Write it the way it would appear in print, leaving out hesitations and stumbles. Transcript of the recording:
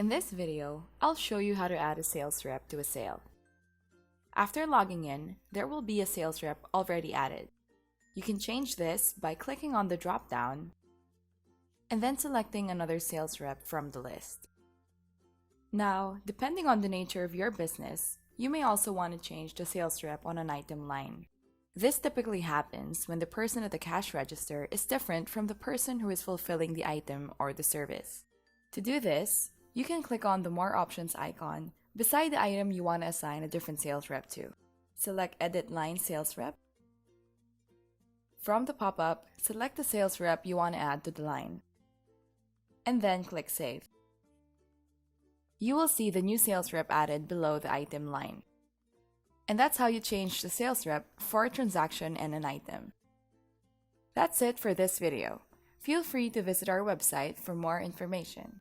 In this video, I'll show you how to add a sales rep to a sale. After logging in, there will be a sales rep already added. You can change this by clicking on the drop-down and then selecting another sales rep from the list. Now, depending on the nature of your business, you may also want to change the sales rep on an item line. This typically happens when the person at the cash register is different from the person who is fulfilling the item or the service. To do this, you can click on the More Options icon beside the item you want to assign a different sales rep to. Select Edit Line Sales Rep. From the pop-up, select the sales rep you want to add to the line, and then click Save. You will see the new sales rep added below the item line. And that's how you change the sales rep for a transaction and an item. That's it for this video. Feel free to visit our website for more information.